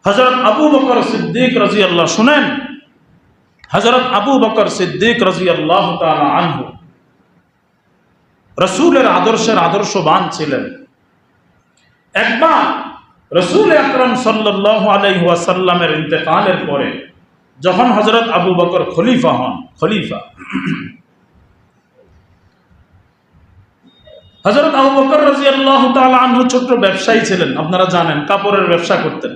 হযরত আবু বকর সিদ্দিক রাদিয়াল্লাহু শুনেন, হযরত আবু বকর সিদ্দিক রাদিয়াল্লাহু তাআলা আনহু রাসূলের আদর্শের আদর্শবান ছিলেন। একবার রাসূল আকরাম সাল্লাল্লাহু আলাইহি ওয়াসাল্লামের ইন্তেকালের পরে যখন হযরত আবু বকর খলিফা হন, হযরত আবু বকর রাদিয়াল্লাহু তাআলা আনহু ছোট্ট ব্যবসায়ী ছিলেন। আপনারা জানেন, কাপড়ের ব্যবসা করতেন,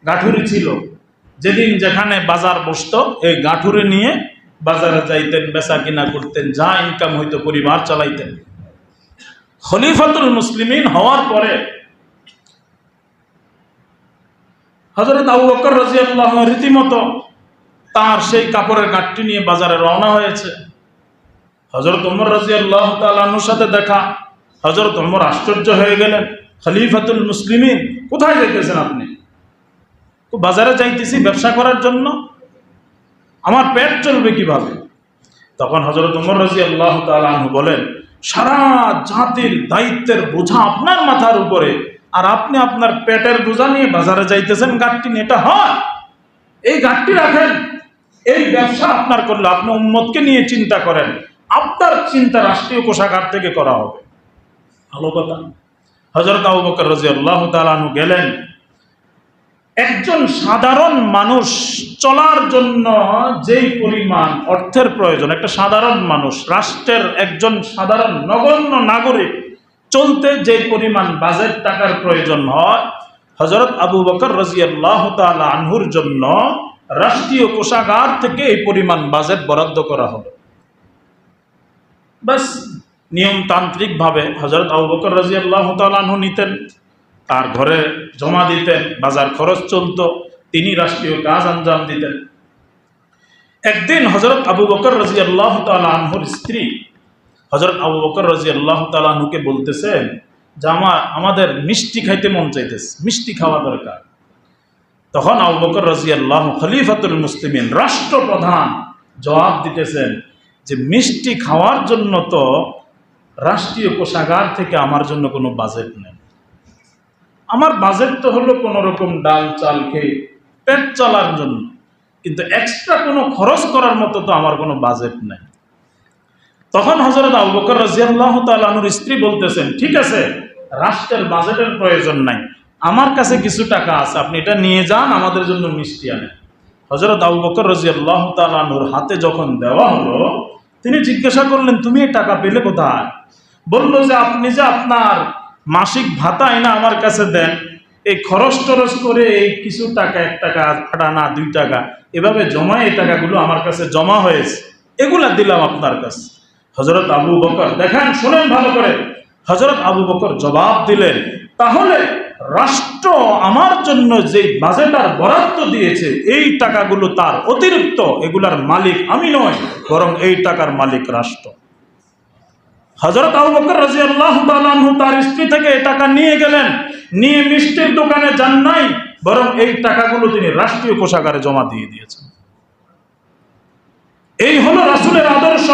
গাঠুরি ছিল। যেদিন যেখানে বাজার বসতো এই গাঠুরি নিয়ে বাজারে যাইতেন, বেচা কিনা করতেন, যা ইনকাম হইতো পরিবার চালাইতেন। খলিফাতুল মুসলিমিন হওয়ার পরে হযরত আবু বকর রাদিয়াল্লাহু আনহু রীতিমতো তার সেই কাপড়ের গাঠটি নিয়ে বাজারে রওনা হয়েছে। হযরত ওমর রাদিয়াল্লাহু তাআলা আনহুর সাথে দেখা। হযরত ওমর আশ্চর্য হয়ে গেলেন, খলিফাতুল মুসলিমিন, কোথায় যাইতেছেন আপনি? বাজারে যাইতেছি ব্যবসা করার জন্য, আমার পেট চলবে কিভাবে? তখন হযরত ওমর রাদিয়াল্লাহু তাআলা আনহু বলেন, সারা জাতির দায়িত্বের বোঝা আপনার মাথার উপরে, আর আপনি আপনার পেটের বোঝা নিয়ে বাজারে যাইতেছেন গাঠটি নিয়ে? এটা হয়? এই গাঠটি রাখেন, এই ব্যবসা আপনার করলে আপনি উম্মতকে নিয়ে চিন্তা করেন, আপনার চিন্তা রাষ্ট্রীয় কোষাগার থেকে করা হবে। ভালো কথা। হযরত আবু বকর রাদিয়াল্লাহু তাআলা আনহু গেলেন। একজন সাধারণ মানুষ চলার জন্য যেই পরিমাণ অর্থের প্রয়োজন, একটা সাধারণ মানুষ, রাষ্ট্রের একজন সাধারণ নগণ্য নাগরিক চলতে যে পরিমাণ বাজেট টাকার প্রয়োজন হয়, হযরত আবু বকর রাদিয়াল্লাহু তাআলা আনহুর জন্য রাষ্ট্রীয় কোষাগার থেকে এই পরিমাণ বাজেট বরাদ্দ করা হলো। বাস নিয়মতান্ত্রিক ভাবে হযরত আবু বকর রাদিয়াল্লাহু তাআলা আনহু নিতেন, তার ঘরে জমা দিতেন, বাজার খরচ চলত, তিনি রাষ্ট্রীয় কাজ আঞ্জাম দিতেন। একদিন হযরত আবু বকর রাদিয়াল্লাহু তাআলা আনহুর স্ত্রী হযরত আবু বকর রাদিয়াল্লাহু তাআলা আনহুকে বলতেছেন যে আমাদের মিষ্টি খাইতে মন চাইতেছে, মিষ্টি খাওয়া দরকার। তখন আবু বকর রাদিয়াল্লাহু খলিফাতুল মুসলিমিন, রাষ্ট্রপ্রধান, জবাব দিতেছেন যে মিষ্টি খাওয়ার জন্য তো রাষ্ট্রীয় কোষাগার থেকে আমার জন্য কোনো বাজেট নেই। আমার বাজেট তো হলো কোনো রকম ডাল চাল খেয়ে পেট চলার জন্য, কিন্তু এক্সট্রা কোনো খরচ করার মতো তো আমার কোনো বাজেট নেই। তখন হযরত আবু বকর রাদিয়াল্লাহু তাআলা আনহুর স্ত্রী বলতেছেন, ঠিক আছে, রাষ্ট্রের বাজেটের প্রয়োজন নাই, আমার কাছে কিছু টাকা আছে, আপনি এটা নিয়ে যান, আমাদের জন্য মিষ্টি আনেন। হযরত আবু বকর রাদিয়াল্লাহু তাআলা আনহুর হাতে যখন দেওয়া হলো, তিনি জিজ্ঞাসা করলেন, তুমি এই টাকা পেলে কোথায়? বলল যে আপনি যে আপনার মাসিক ভাতা এনে আমার কাছে দেন, এই খরচ টরচ করে এই কিছু টাকা, 1 টাকা, 8 আনা, 2 টাকা, এভাবে জমা এই টাকাগুলো আমার কাছে জমা হয়েছে, এগুলা দিলাম আপনার কাছে। হযরত আবু বকর, দেখেন, শুনেন ভালো করে, হযরত আবু বকর জবাব দিলেন, তাহলে রাষ্ট্র আমার জন্য যে বাজেটার বরাদ্দ দিয়েছে এই টাকাগুলো তার অতিরিক্ত, এগুলার মালিক আমি নয়, বরং এই টাকার মালিক রাষ্ট্র। হযরত আবু বকর রাদিয়াল্লাহু তাআলা আনহু তার স্ত্রী থেকে এই টাকা নিয়ে গেলেন, নিয়ে মিষ্টির দোকানে যান নাই, বরং এই টাকাগুলো তিনি রাষ্ট্রীয় কোষাগারে জমা দিয়ে দিয়েছেন। এই হলো রাসূলের আদর্শ।